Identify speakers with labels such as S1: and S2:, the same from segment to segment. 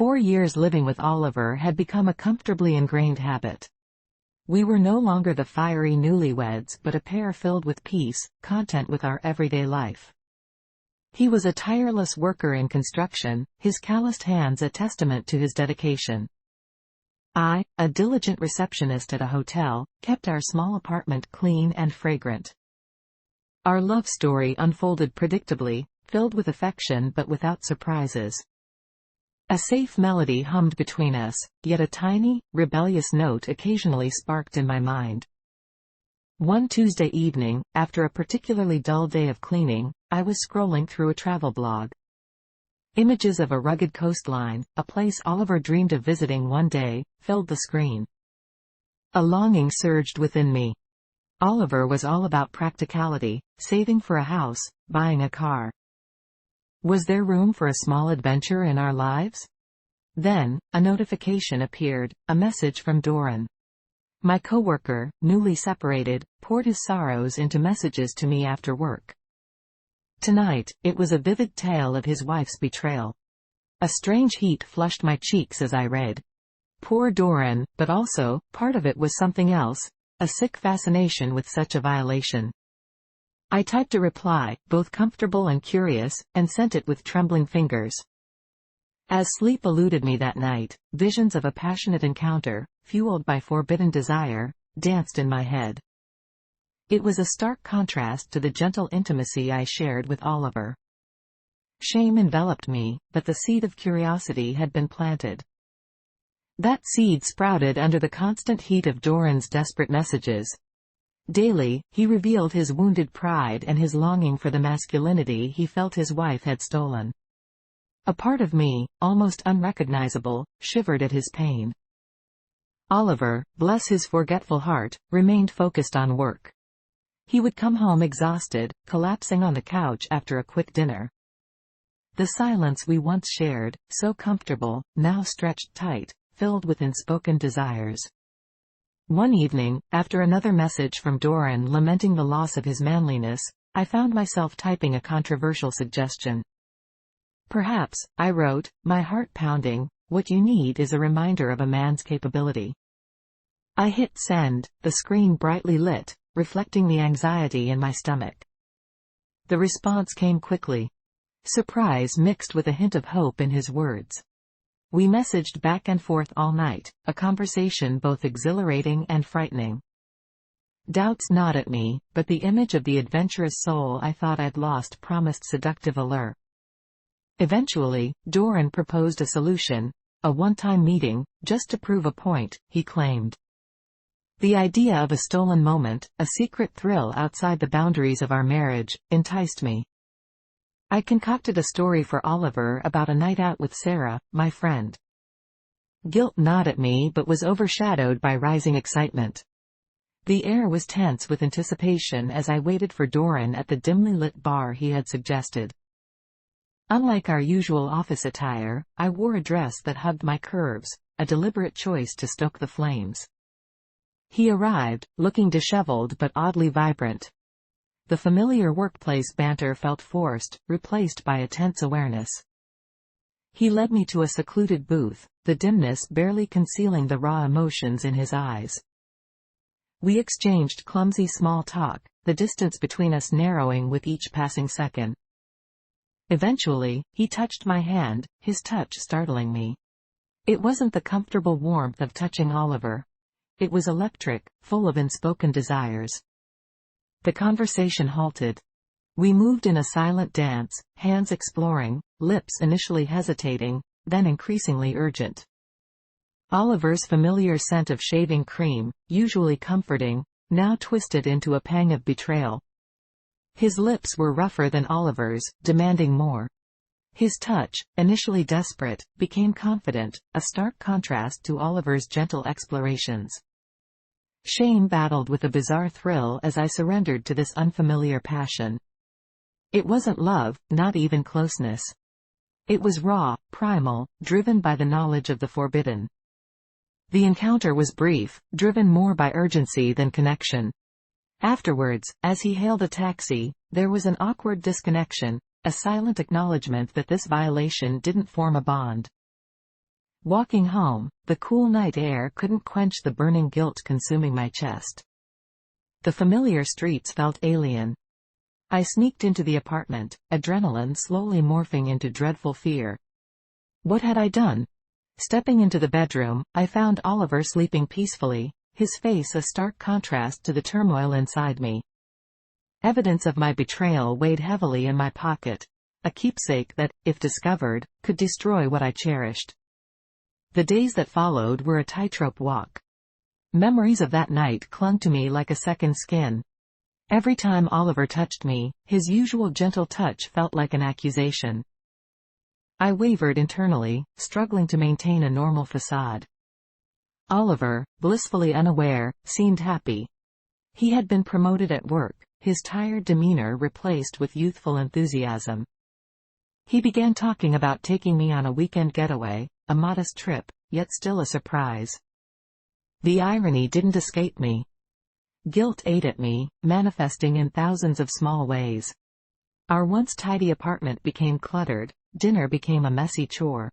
S1: 4 years living with Oliver had become a comfortably ingrained habit. We were no longer the fiery newlyweds but a pair filled with peace, content with our everyday life. He was a tireless worker in construction, his calloused hands a testament to his dedication. I, a diligent receptionist at a hotel, kept our small apartment clean and fragrant. Our love story unfolded predictably, filled with affection but without surprises. A safe melody hummed between us, yet a tiny, rebellious note occasionally sparked in my mind. One Tuesday evening, after a particularly dull day of cleaning, I was scrolling through a travel blog. Images of a rugged coastline, a place Oliver dreamed of visiting one day, filled the screen. A longing surged within me. Oliver was all about practicality, saving for a house, buying a car. Was there room for a small adventure in our lives? Then, a notification appeared, a message from Doran. My coworker, newly separated, poured his sorrows into messages to me after work. Tonight, it was a vivid tale of his wife's betrayal. A strange heat flushed my cheeks as I read. Poor Doran, but also, part of it was something else, a sick fascination with such a violation. I typed a reply, both comfortable and curious, and sent it with trembling fingers. As sleep eluded me that night, visions of a passionate encounter, fueled by forbidden desire, danced in my head. It was a stark contrast to the gentle intimacy I shared with Oliver. Shame enveloped me, but the seed of curiosity had been planted. That seed sprouted under the constant heat of Doran's desperate messages. Daily, he revealed his wounded pride and his longing for the masculinity he felt his wife had stolen. A part of me, almost unrecognizable, shivered at his pain. Oliver, bless his forgetful heart, remained focused on work. He would come home exhausted, collapsing on the couch after a quick dinner. The silence we once shared, so comfortable, now stretched tight, filled with unspoken desires. One evening, after another message from Doran lamenting the loss of his manliness, I found myself typing a controversial suggestion. Perhaps, I wrote, my heart pounding, what you need is a reminder of a man's capability. I hit send, the screen brightly lit, reflecting the anxiety in my stomach. The response came quickly. Surprise mixed with a hint of hope in his words. We messaged back and forth all night, a conversation both exhilarating and frightening. Doubts gnawed at me, but the image of the adventurous soul I thought I'd lost promised seductive allure. Eventually, Doran proposed a solution, a one-time meeting, just to prove a point, he claimed. The idea of a stolen moment, a secret thrill outside the boundaries of our marriage, enticed me. I concocted a story for Oliver about a night out with Sarah, my friend. Guilt gnawed at me but was overshadowed by rising excitement. The air was tense with anticipation as I waited for Doran at the dimly lit bar he had suggested. Unlike our usual office attire, I wore a dress that hugged my curves, a deliberate choice to stoke the flames. He arrived, looking disheveled but oddly vibrant. The familiar workplace banter felt forced, replaced by a tense awareness. He led me to a secluded booth, the dimness barely concealing the raw emotions in his eyes. We exchanged clumsy small talk, the distance between us narrowing with each passing second. Eventually, he touched my hand, his touch startling me. It wasn't the comfortable warmth of touching Oliver. It was electric, full of unspoken desires. The conversation halted. We moved in a silent dance, hands exploring, lips initially hesitating, then increasingly urgent. Oliver's familiar scent of shaving cream, usually comforting, now twisted into a pang of betrayal. His lips were rougher than Oliver's, demanding more. His touch, initially desperate, became confident, a stark contrast to Oliver's gentle explorations. Shame battled with a bizarre thrill as I surrendered to this unfamiliar passion. It wasn't love, not even closeness. It was raw, primal, driven by the knowledge of the forbidden. The encounter was brief, driven more by urgency than connection. Afterwards, as he hailed a taxi, there was an awkward disconnection, a silent acknowledgement that this violation didn't form a bond. Walking home, the cool night air couldn't quench the burning guilt consuming my chest. The familiar streets felt alien. I sneaked into the apartment, adrenaline slowly morphing into dreadful fear. What had I done? Stepping into the bedroom, I found Oliver sleeping peacefully, his face a stark contrast to the turmoil inside me. Evidence of my betrayal weighed heavily in my pocket, a keepsake that, if discovered, could destroy what I cherished. The days that followed were a tightrope walk. Memories of that night clung to me like a second skin. Every time Oliver touched me, his usual gentle touch felt like an accusation. I wavered internally, struggling to maintain a normal facade. Oliver, blissfully unaware, seemed happy. He had been promoted at work, his tired demeanor replaced with youthful enthusiasm. He began talking about taking me on a weekend getaway, a modest trip, yet still a surprise. The irony didn't escape me. Guilt ate at me, manifesting in thousands of small ways. Our once tidy apartment became cluttered, dinner became a messy chore.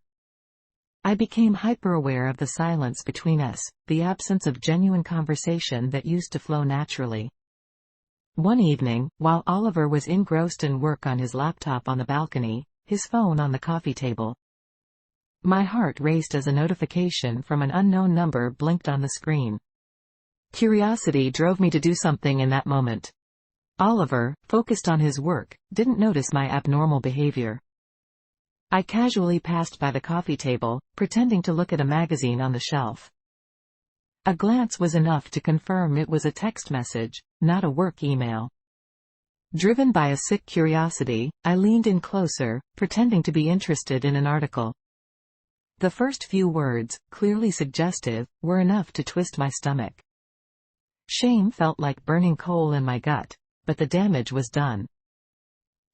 S1: I became hyper-aware of the silence between us, the absence of genuine conversation that used to flow naturally. One evening, while Oliver was engrossed in work on his laptop on the balcony, his phone on the coffee table, my heart raced as a notification from an unknown number blinked on the screen. Curiosity drove me to do something in that moment. Oliver, focused on his work, didn't notice my abnormal behavior. I casually passed by the coffee table, pretending to look at a magazine on the shelf. A glance was enough to confirm it was a text message, not a work email. Driven by a sick curiosity, I leaned in closer, pretending to be interested in an article. The first few words, clearly suggestive, were enough to twist my stomach. Shame felt like burning coal in my gut, but the damage was done.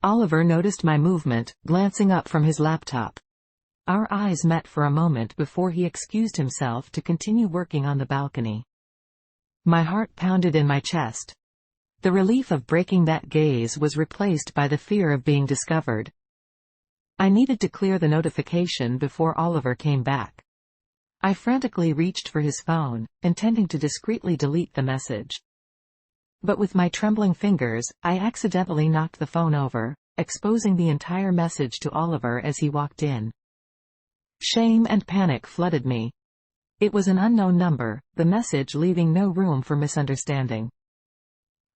S1: Oliver noticed my movement, glancing up from his laptop. Our eyes met for a moment before he excused himself to continue working on the balcony. My heart pounded in my chest. The relief of breaking that gaze was replaced by the fear of being discovered. I needed to clear the notification before Oliver came back. I frantically reached for his phone, intending to discreetly delete the message. But with my trembling fingers, I accidentally knocked the phone over, exposing the entire message to Oliver as he walked in. Shame and panic flooded me. It was an unknown number, the message leaving no room for misunderstanding.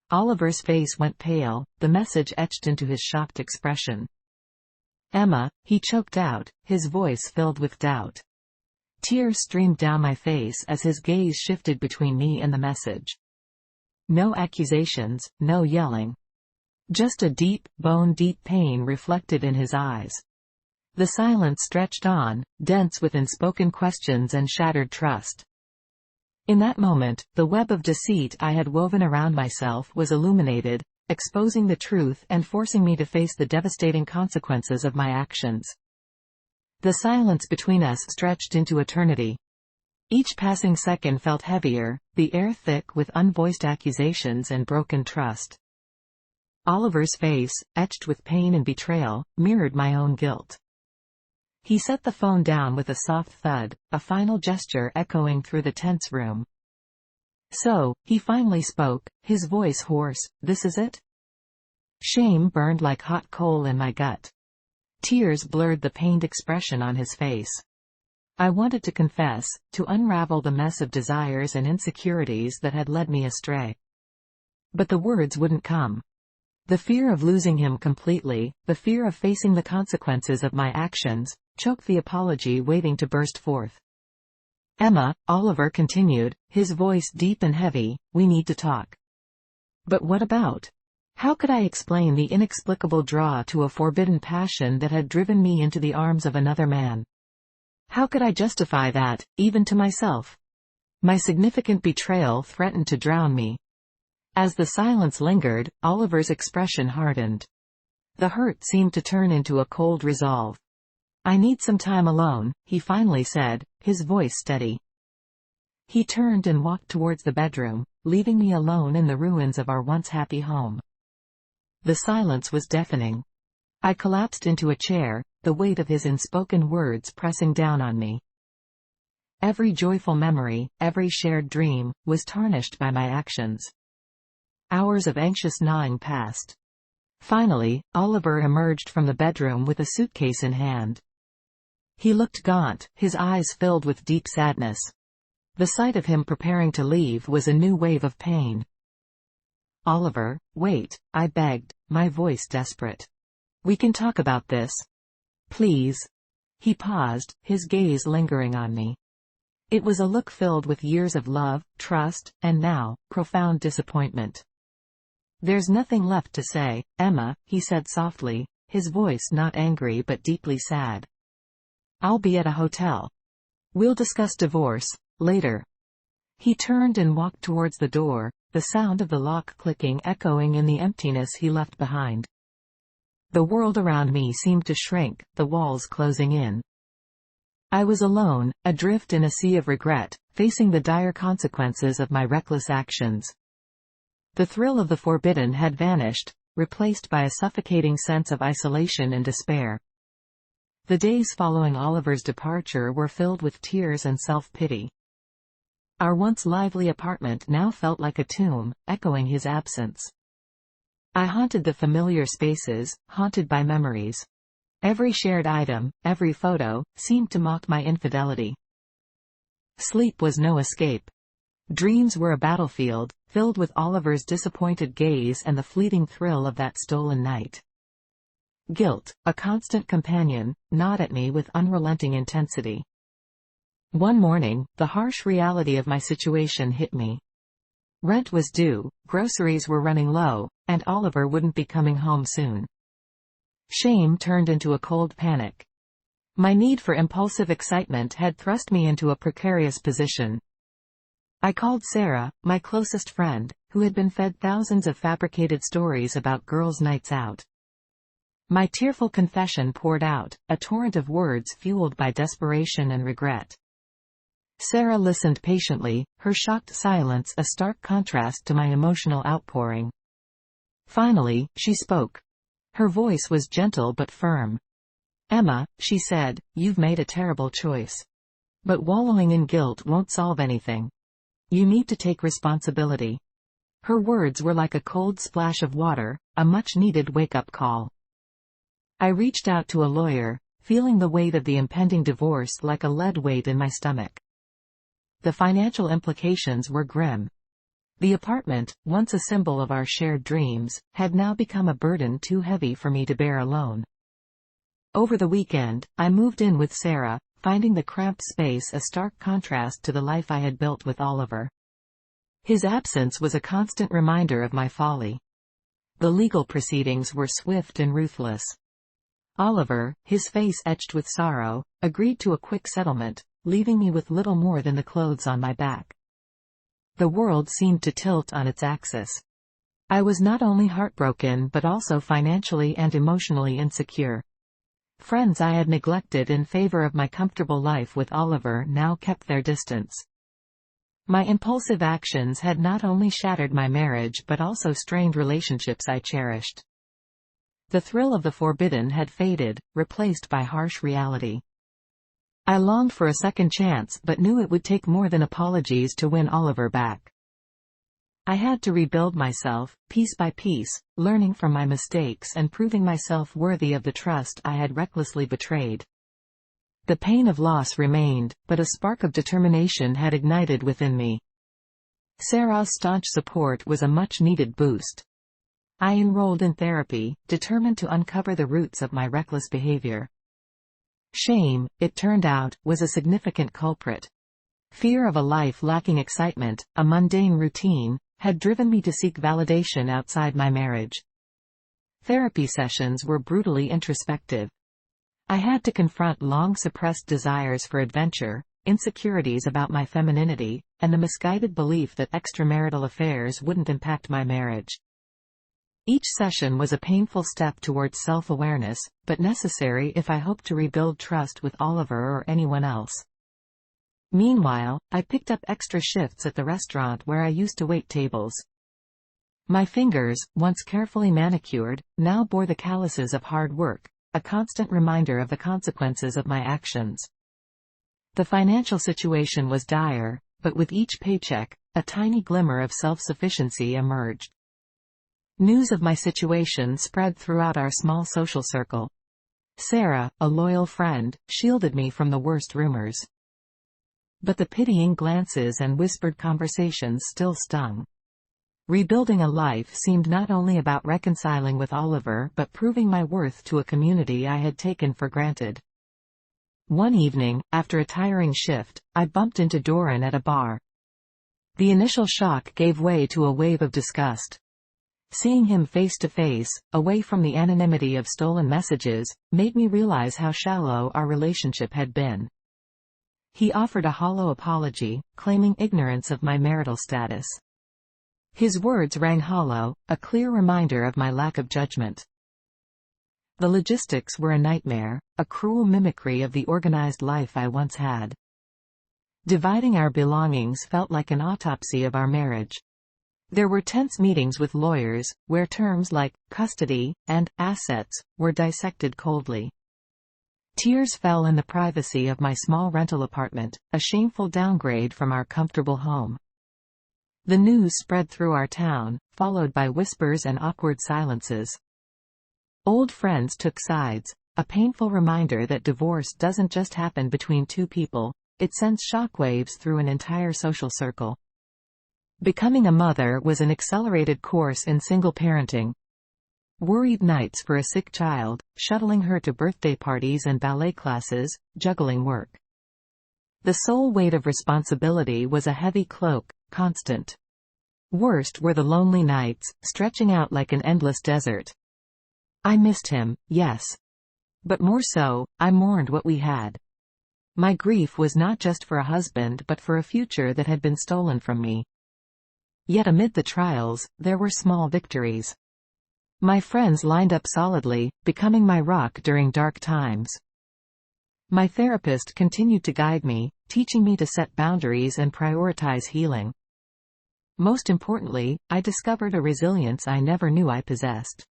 S1: Oliver's face went pale, the message etched into his shocked expression. "Emma," he choked out, his voice filled with doubt. Tears streamed down my face as his gaze shifted between me and the message. No accusations, no yelling. Just a deep, bone-deep pain reflected in his eyes. The silence stretched on, dense with unspoken questions and shattered trust. In that moment, the web of deceit I had woven around myself was illuminated, exposing the truth and forcing me to face the devastating consequences of my actions. The silence between us stretched into eternity. Each passing second felt heavier, the air thick with unvoiced accusations and broken trust. Oliver's face, etched with pain and betrayal, mirrored my own guilt. He set the phone down with a soft thud, a final gesture echoing through the tense room. "So," he finally spoke, his voice hoarse, "this is it?" Shame burned like hot coal in my gut. Tears blurred the pained expression on his face. I wanted to confess, to unravel the mess of desires and insecurities that had led me astray. But the words wouldn't come. The fear of losing him completely, the fear of facing the consequences of my actions, choked the apology waiting to burst forth. "Emma," Oliver continued, his voice deep and heavy, "we need to talk." But what about? How could I explain the inexplicable draw to a forbidden passion that had driven me into the arms of another man? How could I justify that, even to myself? My significant betrayal threatened to drown me. As the silence lingered, Oliver's expression hardened. The hurt seemed to turn into a cold resolve. "I need some time alone," he finally said, his voice steady. He turned and walked towards the bedroom, leaving me alone in the ruins of our once happy home. The silence was deafening. I collapsed into a chair, the weight of his unspoken words pressing down on me. Every joyful memory, every shared dream, was tarnished by my actions. Hours of anxious gnawing passed. Finally, Oliver emerged from the bedroom with a suitcase in hand. He looked gaunt, his eyes filled with deep sadness. The sight of him preparing to leave was a new wave of pain. "Oliver, wait," I begged, my voice desperate. "We can talk about this. Please." He paused, his gaze lingering on me. It was a look filled with years of love, trust, and now, profound disappointment. "There's nothing left to say, Emma," he said softly, his voice not angry but deeply sad. "I'll be at a hotel. We'll discuss divorce later." He turned and walked towards the door, the sound of the lock clicking echoing in the emptiness he left behind. The world around me seemed to shrink, the walls closing in. I was alone, adrift in a sea of regret, facing the dire consequences of my reckless actions. The thrill of the forbidden had vanished, replaced by a suffocating sense of isolation and despair. The days following Oliver's departure were filled with tears and self-pity. Our once lively apartment now felt like a tomb, echoing his absence. I haunted the familiar spaces, haunted by memories. Every shared item, every photo, seemed to mock my infidelity. Sleep was no escape. Dreams were a battlefield, filled with Oliver's disappointed gaze and the fleeting thrill of that stolen night. Guilt, a constant companion, gnawed at me with unrelenting intensity. One morning, the harsh reality of my situation hit me. Rent was due, groceries were running low, and Oliver wouldn't be coming home soon. Shame turned into a cold panic. My need for impulsive excitement had thrust me into a precarious position. I called Sarah, my closest friend, who had been fed thousands of fabricated stories about girls' nights out. My tearful confession poured out, a torrent of words fueled by desperation and regret. Sarah listened patiently, her shocked silence a stark contrast to my emotional outpouring. Finally, she spoke. Her voice was gentle but firm. "Emma," she said, "you've made a terrible choice. But wallowing in guilt won't solve anything. You need to take responsibility." Her words were like a cold splash of water, a much-needed wake-up call. I reached out to a lawyer, feeling the weight of the impending divorce like a lead weight in my stomach. The financial implications were grim. The apartment, once a symbol of our shared dreams, had now become a burden too heavy for me to bear alone. Over the weekend, I moved in with Sarah, finding the cramped space a stark contrast to the life I had built with Oliver. His absence was a constant reminder of my folly. The legal proceedings were swift and ruthless. Oliver, his face etched with sorrow, agreed to a quick settlement, leaving me with little more than the clothes on my back. The world seemed to tilt on its axis. I was not only heartbroken but also financially and emotionally insecure. Friends I had neglected in favor of my comfortable life with Oliver now kept their distance. My impulsive actions had not only shattered my marriage but also strained relationships I cherished. The thrill of the forbidden had faded, replaced by harsh reality. I longed for a second chance but knew it would take more than apologies to win Oliver back. I had to rebuild myself, piece by piece, learning from my mistakes and proving myself worthy of the trust I had recklessly betrayed. The pain of loss remained, but a spark of determination had ignited within me. Sarah's staunch support was a much-needed boost. I enrolled in therapy, determined to uncover the roots of my reckless behavior. Shame, it turned out, was a significant culprit. Fear of a life lacking excitement, a mundane routine, had driven me to seek validation outside my marriage. Therapy sessions were brutally introspective. I had to confront long-suppressed desires for adventure, insecurities about my femininity, and the misguided belief that extramarital affairs wouldn't impact my marriage. Each session was a painful step towards self-awareness, but necessary if I hoped to rebuild trust with Oliver or anyone else. Meanwhile, I picked up extra shifts at the restaurant where I used to wait tables. My fingers, once carefully manicured, now bore the calluses of hard work, a constant reminder of the consequences of my actions. The financial situation was dire, but with each paycheck, a tiny glimmer of self-sufficiency emerged. News of my situation spread throughout our small social circle. Sarah, a loyal friend, shielded me from the worst rumors. But the pitying glances and whispered conversations still stung. Rebuilding a life seemed not only about reconciling with Oliver but proving my worth to a community I had taken for granted. One evening, after a tiring shift, I bumped into Doran at a bar. The initial shock gave way to a wave of disgust. Seeing him face to face, away from the anonymity of stolen messages, made me realize how shallow our relationship had been. He offered a hollow apology, claiming ignorance of my marital status. His words rang hollow, a clear reminder of my lack of judgment. The logistics were a nightmare, a cruel mimicry of the organized life I once had. Dividing our belongings felt like an autopsy of our marriage. There were tense meetings with lawyers, where terms like custody and assets were dissected coldly. Tears fell in the privacy of my small rental apartment, a shameful downgrade from our comfortable home. The news spread through our town, followed by whispers and awkward silences. Old friends took sides, a painful reminder that divorce doesn't just happen between two people, it sends shockwaves through an entire social circle. Becoming a mother was an accelerated course in single parenting. Worried nights for a sick child, shuttling her to birthday parties and ballet classes, juggling work. The sole weight of responsibility was a heavy cloak, constant. Worst were the lonely nights, stretching out like an endless desert. I missed him, yes. But more so, I mourned what we had. My grief was not just for a husband but for a future that had been stolen from me. Yet amid the trials, there were small victories. My friends lined up solidly, becoming my rock during dark times. My therapist continued to guide me, teaching me to set boundaries and prioritize healing. Most importantly, I discovered a resilience I never knew I possessed.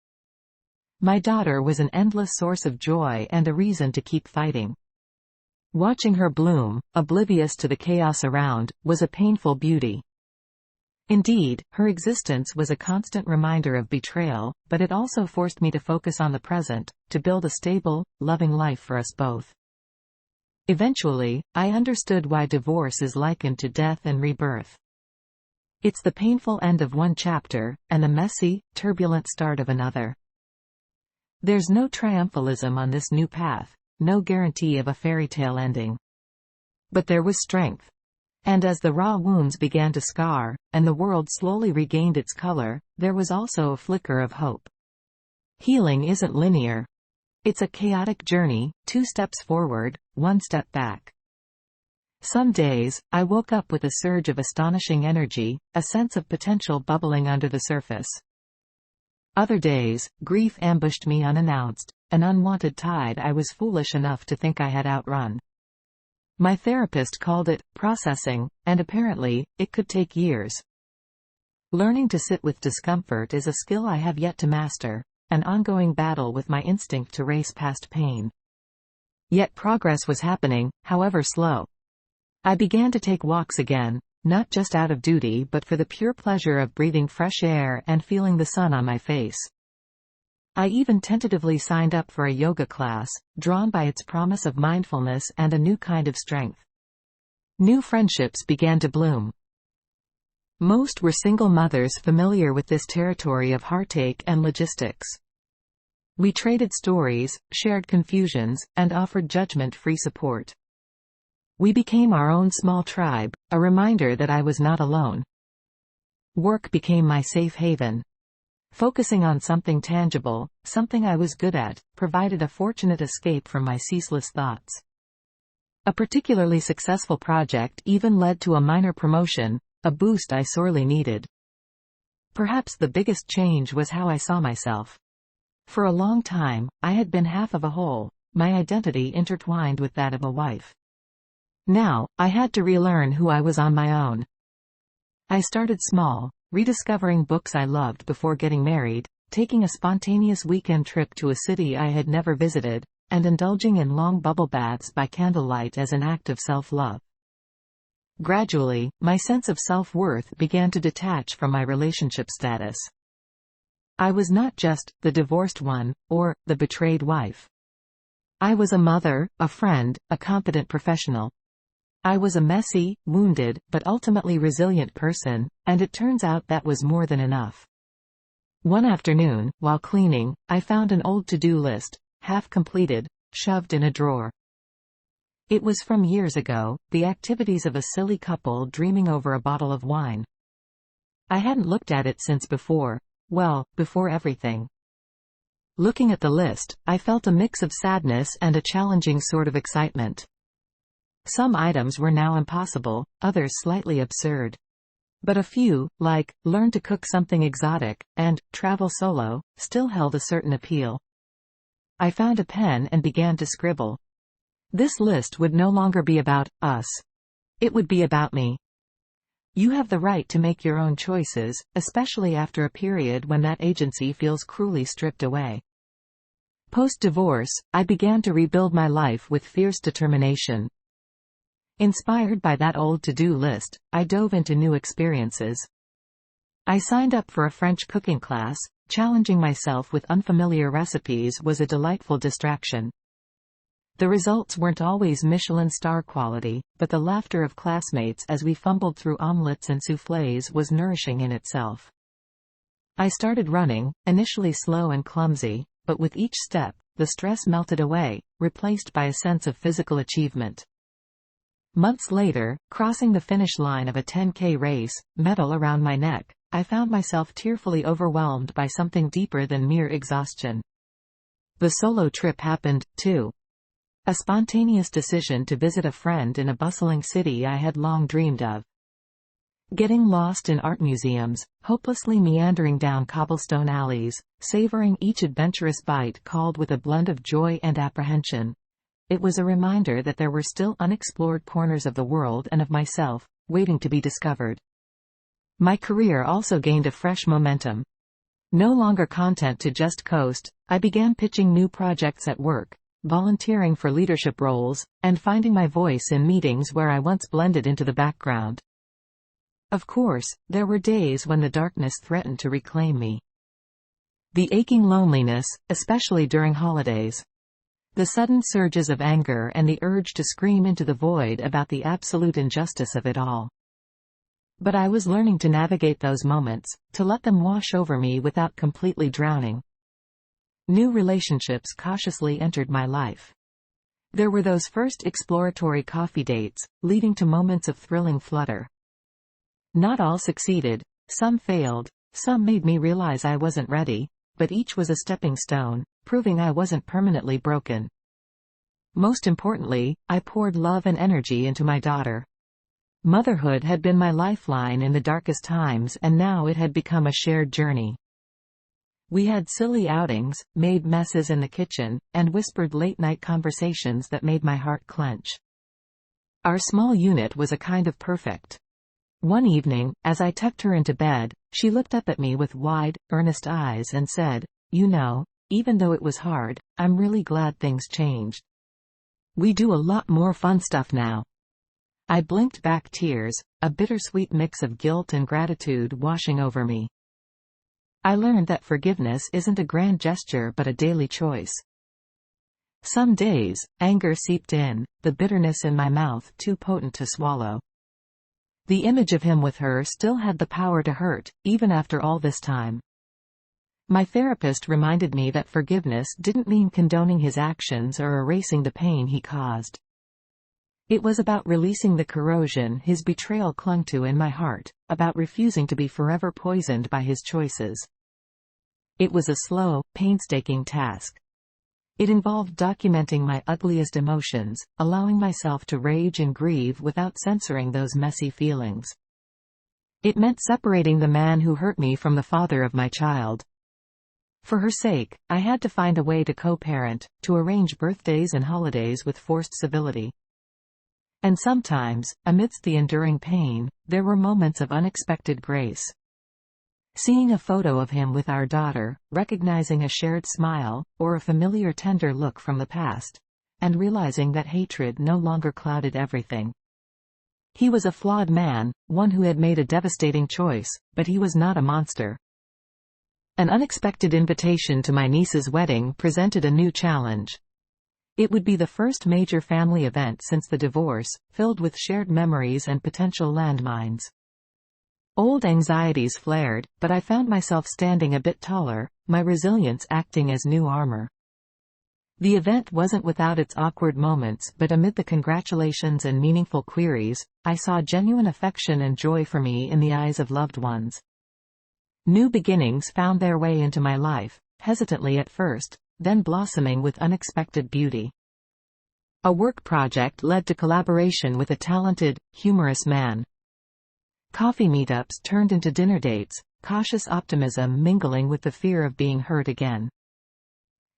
S1: My daughter was an endless source of joy and a reason to keep fighting. Watching her bloom, oblivious to the chaos around, was a painful beauty. Indeed, her existence was a constant reminder of betrayal, but it also forced me to focus on the present, to build a stable, loving life for us both. Eventually, I understood why divorce is likened to death and rebirth. It's the painful end of one chapter, and the messy, turbulent start of another. There's no triumphalism on this new path, no guarantee of a fairy tale ending. But there was strength. And as the raw wounds began to scar, and the world slowly regained its color, there was also a flicker of hope. Healing isn't linear. It's a chaotic journey, 2 steps forward, 1 step back. Some days, I woke up with a surge of astonishing energy, a sense of potential bubbling under the surface. Other days, grief ambushed me unannounced, an unwanted tide I was foolish enough to think I had outrun. My therapist called it processing, and apparently, it could take years. Learning to sit with discomfort is a skill I have yet to master, an ongoing battle with my instinct to race past pain. Yet progress was happening, however slow. I began to take walks again, not just out of duty but for the pure pleasure of breathing fresh air and feeling the sun on my face. I even tentatively signed up for a yoga class, drawn by its promise of mindfulness and a new kind of strength. New friendships began to bloom. Most were single mothers familiar with this territory of heartache and logistics. We traded stories, shared confusions, and offered judgment-free support. We became our own small tribe, a reminder that I was not alone. Work became my safe haven. Focusing on something tangible, something I was good at, provided a fortunate escape from my ceaseless thoughts. A particularly successful project even led to a minor promotion, a boost I sorely needed. Perhaps the biggest change was how I saw myself. For a long time, I had been half of a whole, my identity intertwined with that of a wife. Now, I had to relearn who I was on my own. I started small, rediscovering books I loved before getting married, taking a spontaneous weekend trip to a city I had never visited, and indulging in long bubble baths by candlelight as an act of self-love. Gradually, my sense of self-worth began to detach from my relationship status. I was not just the divorced one, or the betrayed wife. I was a mother, a friend, a competent professional. I was a messy, wounded, but ultimately resilient person, and it turns out that was more than enough. One afternoon, while cleaning, I found an old to-do list, half completed, shoved in a drawer. It was from years ago, the activities of a silly couple dreaming over a bottle of wine. I hadn't looked at it since before everything. Looking at the list, I felt a mix of sadness and a challenging sort of excitement. Some items were now impossible, others slightly absurd. But a few, like, learn to cook something exotic, and travel solo, still held a certain appeal. I found a pen and began to scribble. This list would no longer be about us. It would be about me. You have the right to make your own choices, especially after a period when that agency feels cruelly stripped away. Post-divorce, I began to rebuild my life with fierce determination. Inspired by that old to-do list, I dove into new experiences. I signed up for a French cooking class. Challenging myself with unfamiliar recipes was a delightful distraction. The results weren't always Michelin star quality, but the laughter of classmates as we fumbled through omelets and soufflés was nourishing in itself. I started running, initially slow and clumsy, but with each step, the stress melted away, replaced by a sense of physical achievement. Months later, crossing the finish line of a 10K race, medal around my neck, I found myself tearfully overwhelmed by something deeper than mere exhaustion. The solo trip happened, too. A spontaneous decision to visit a friend in a bustling city I had long dreamed of. Getting lost in art museums, hopelessly meandering down cobblestone alleys, savoring each adventurous bite called with a blend of joy and apprehension. It was a reminder that there were still unexplored corners of the world and of myself, waiting to be discovered. My career also gained a fresh momentum. No longer content to just coast, I began pitching new projects at work, volunteering for leadership roles, and finding my voice in meetings where I once blended into the background. Of course, there were days when the darkness threatened to reclaim me. The aching loneliness, especially during holidays. The sudden surges of anger and the urge to scream into the void about the absolute injustice of it all. But I was learning to navigate those moments, to let them wash over me without completely drowning. New relationships cautiously entered my life. There were those first exploratory coffee dates, leading to moments of thrilling flutter. Not all succeeded, some failed, some made me realize I wasn't ready, but each was a stepping stone, proving I wasn't permanently broken. Most importantly, I poured love and energy into my daughter. Motherhood had been my lifeline in the darkest times, and now it had become a shared journey. We had silly outings, made messes in the kitchen, and whispered late-night conversations that made my heart clench. Our small unit was a kind of perfect. One evening, as I tucked her into bed, she looked up at me with wide, earnest eyes and said, "You know, even though it was hard, I'm really glad things changed. We do a lot more fun stuff now." I blinked back tears, a bittersweet mix of guilt and gratitude washing over me. I learned that forgiveness isn't a grand gesture but a daily choice. Some days, anger seeped in, the bitterness in my mouth too potent to swallow. The image of him with her still had the power to hurt, even after all this time. My therapist reminded me that forgiveness didn't mean condoning his actions or erasing the pain he caused. It was about releasing the corrosion his betrayal clung to in my heart, about refusing to be forever poisoned by his choices. It was a slow, painstaking task. It involved documenting my ugliest emotions, allowing myself to rage and grieve without censoring those messy feelings. It meant separating the man who hurt me from the father of my child. For her sake, I had to find a way to co-parent, to arrange birthdays and holidays with forced civility. And sometimes, amidst the enduring pain, there were moments of unexpected grace. Seeing a photo of him with our daughter, recognizing a shared smile, or a familiar tender look from the past, and realizing that hatred no longer clouded everything. He was a flawed man, one who had made a devastating choice, but he was not a monster. An unexpected invitation to my niece's wedding presented a new challenge. It would be the first major family event since the divorce, filled with shared memories and potential landmines. Old anxieties flared, but I found myself standing a bit taller, my resilience acting as new armor. The event wasn't without its awkward moments, but amid the congratulations and meaningful queries, I saw genuine affection and joy for me in the eyes of loved ones. New beginnings found their way into my life, hesitantly at first, then blossoming with unexpected beauty. A work project led to collaboration with a talented, humorous man. Coffee meetups turned into dinner dates, cautious optimism mingling with the fear of being hurt again.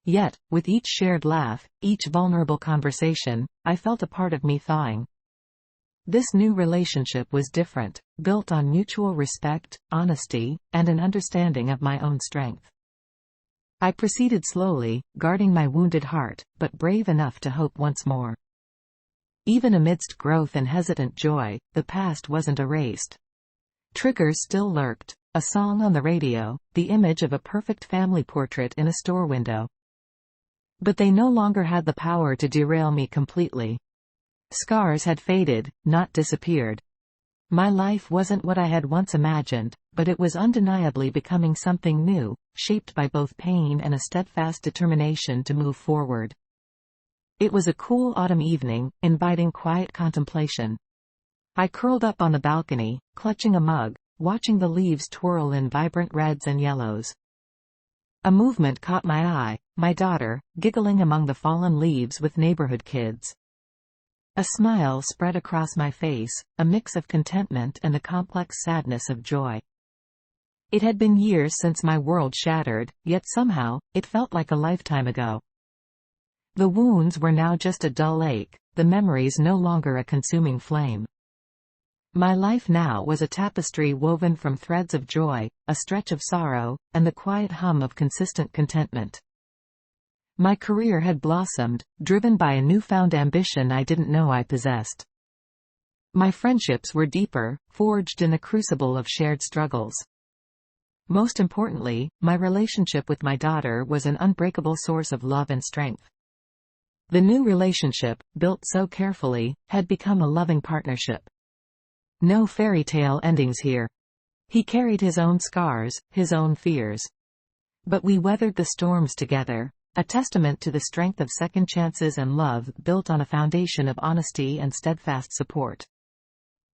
S1: Yet, with each shared laugh, each vulnerable conversation, I felt a part of me thawing. This new relationship was different, built on mutual respect, honesty, and an understanding of my own strength. I proceeded slowly, guarding my wounded heart, but brave enough to hope once more. Even amidst growth and hesitant joy, the past wasn't erased. Triggers still lurked, a song on the radio, the image of a perfect family portrait in a store window. But they no longer had the power to derail me completely. Scars had faded, not disappeared. My life wasn't what I had once imagined, but it was undeniably becoming something new, shaped by both pain and a steadfast determination to move forward. It was a cool autumn evening, inviting quiet contemplation. I curled up on the balcony, clutching a mug, watching the leaves twirl in vibrant reds and yellows. A movement caught my eye, my daughter, giggling among the fallen leaves with neighborhood kids. A smile spread across my face, a mix of contentment and the complex sadness of joy. It had been years since my world shattered, yet somehow, it felt like a lifetime ago. The wounds were now just a dull ache, the memories no longer a consuming flame. My life now was a tapestry woven from threads of joy, a stretch of sorrow, and the quiet hum of consistent contentment. My career had blossomed, driven by a newfound ambition I didn't know I possessed. My friendships were deeper, forged in a crucible of shared struggles. Most importantly, my relationship with my daughter was an unbreakable source of love and strength. The new relationship, built so carefully, had become a loving partnership. No fairy tale endings here. He carried his own scars, his own fears. But we weathered the storms together, a testament to the strength of second chances and love built on a foundation of honesty and steadfast support.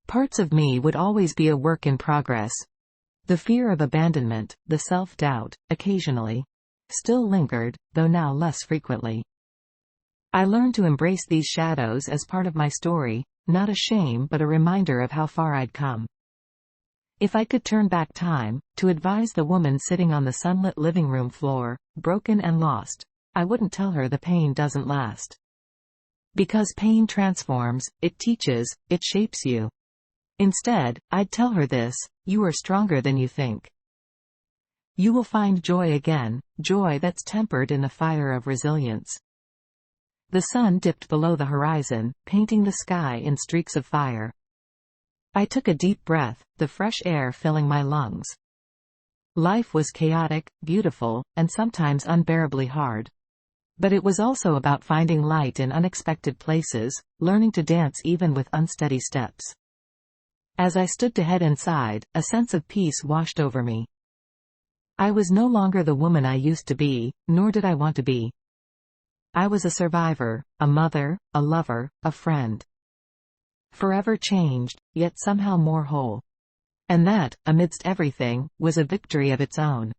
S1: Parts of me would always be a work in progress. The fear of abandonment, the self-doubt, occasionally, still lingered, though now less frequently. I learned to embrace these shadows as part of my story, not a shame but a reminder of how far I'd come. If I could turn back time, to advise the woman sitting on the sunlit living room floor, broken and lost, I wouldn't tell her the pain doesn't last. Because pain transforms, it teaches, it shapes you. Instead, I'd tell her this: you are stronger than you think. You will find joy again, joy that's tempered in the fire of resilience. The sun dipped below the horizon, painting the sky in streaks of fire. I took a deep breath, the fresh air filling my lungs. Life was chaotic, beautiful, and sometimes unbearably hard. But it was also about finding light in unexpected places, learning to dance even with unsteady steps. As I stood to head inside, a sense of peace washed over me. I was no longer the woman I used to be, nor did I want to be. I was a survivor, a mother, a lover, a friend. Forever changed, yet somehow more whole. And that, amidst everything, was a victory of its own.